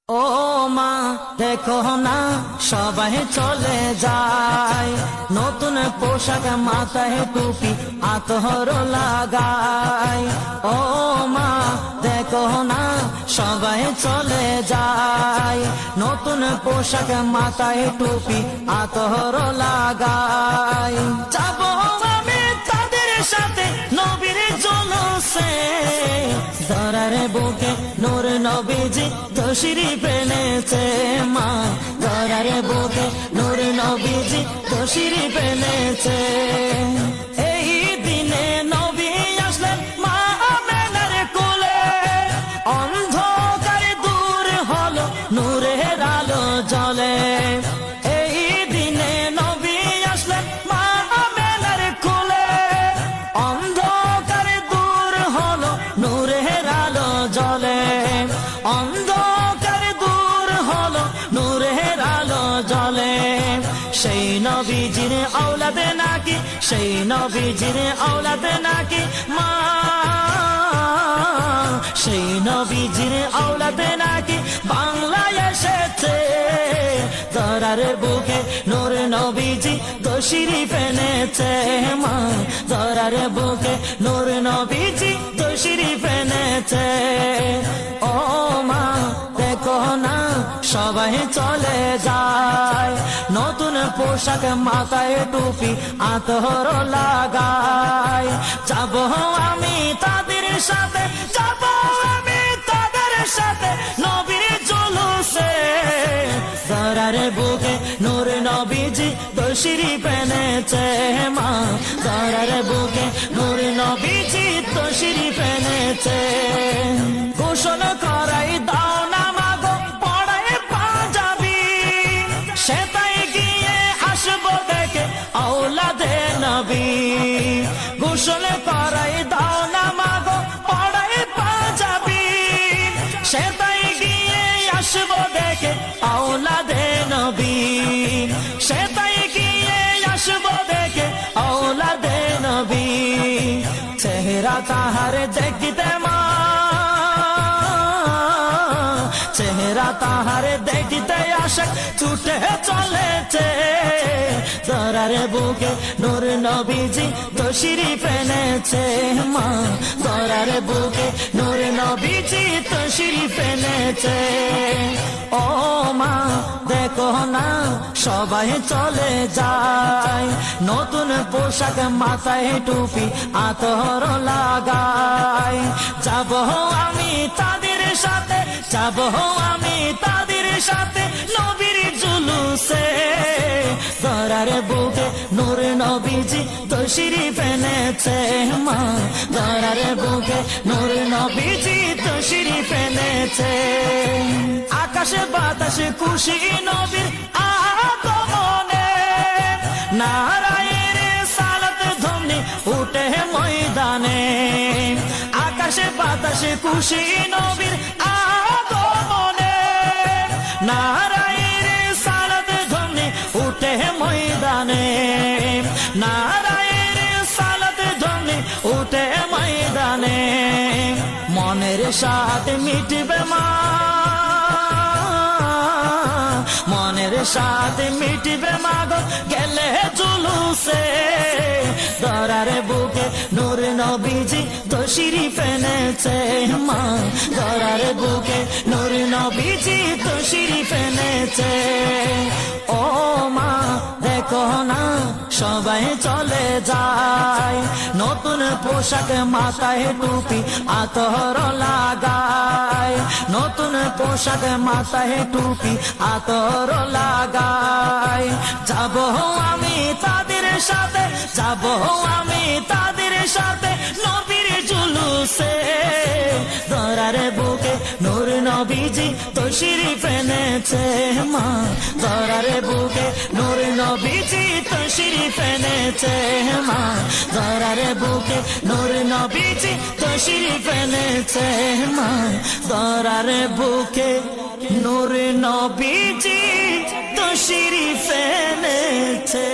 ও মা দেখো না সবাই চলে যায়, নতুন পোশাক মাথায় টুপি আতর লাগায়। ও মা দেখো না সবাই চলে যায়, নতুন পোশাক মাথায় টুপি আতর লাগায়। যাব আমি তাদের সাথে নবীর জলসে, ধরার বুকে নূর নবীজি তশরিফ এনেছে। মা ধরার বুকে নূর নবীজি তশরিফ এনেছে। এই দিনে নবী আসলেন মা আমেনার কোলে, অন্ধকার দূর হলো নূরের আলো জ্বলে। এই দিনে নবী আসলেন মা আমেনার কোলে, অন্ধকার দূর হলো নূরের আলো জ্বলে। অন্ধকার দূর হলো নূরের আলো জ্বলে। সেই নবীজির আওলাদ নাকি, সেই নবীজির আওলাদ নাকি মা, সেই নবীজির আওলাদ নাকি বাংলায় এসেছে। ধরার বুকে নূর নবীজি তশরিফ এনেছে। মা ধরার বুকে নূর নবীজি তশরিফ এনেছে। ও মা দেখো না সবাই চলে যায়, নতুন পোশাক মাথায় টুপি আতর লাগায়। যাব আমি তাদের সাথে, যাব আমি তাদের সাথে নবীর জলসে। ধরার বুকে নূর নবীজি তশরিফ এনেছে। মা ধরার বুকে নূর নবীজি তশরিফ এনেছে। গোসল করাই দাও না মাগো পড়ায় পাঞ্জাবি, সেটাই গিয়ে আসবো দেখে আওলাদে নবী। গোসল করাই দাও না মাগো পড়ায় পাঞ্জাবি, সেটাই গিয়ে আসবো দেখে আওলাদে নবী। সেটাই গিয়ে আসবো দেখে আওলাদে নবী। চেহারা তাহার দেখতে মা, চেহারা তাহার দেখতে আসে ছুটে চলেছে। ধরার বুকে নূর নবীজি তশরিফ এনেছে। মা ধরার বুকে নূর নবীজি তশরিফ এনেছে। ও মা দেখো না সবাই চলে যায়, নতুন পোশাক মাথায় টুপি আতর লাগায়। যাব আমি তাদের সাথে, যাব আমি তাদের সাথে নবীর জুলুসে। ধরার বুকে নূর নবীজি তশরিফ এনেছে। মা ধরার বুকে নূর নবীজি তশরিফ এনেছে। আকাশে বাতাসে খুশি নবীর আগমনে, নারায়ের সালাত ধ্বনি উঠে ময়দানে। আকাশে বাতাসে খুশি নবীর আগমনে, নারায়ের সালাত ধ্বনি উঠে ময়দানে। নারায়ের সালাত ধ্বনি উঠে ময়দানে। মনের সাথে মিটবে মা, মনের সাথে মিটবে মাগো গেলে জুলুসে। ধরার বুকে নূর নবীজি তশরিফ এনেছে। মা ধরার বুকে নূর নবীজি তশরিফ এনেছে। ও মা দেখো না সবাই চলে যায়, নতুন পোশাক মাথায় টুপি আতর লাগায়। নতুন পোশাক মাথায় টুপি আতর লাগায়। যাব আমি তাদের সাথে, যাব আমি তাদের সাথে নবীর জুলুসে। ধরার বুকে নূর নবীজি তশরিফ এনেছে। মা ধরার বুকে নূর নবীজি তশরিফ এনেছে। মা ধরার বুকে নূর নবীজি তশরিফ এনেছে। মা ধরার বুকে নূর নবীজি তশরিফ এনেছে।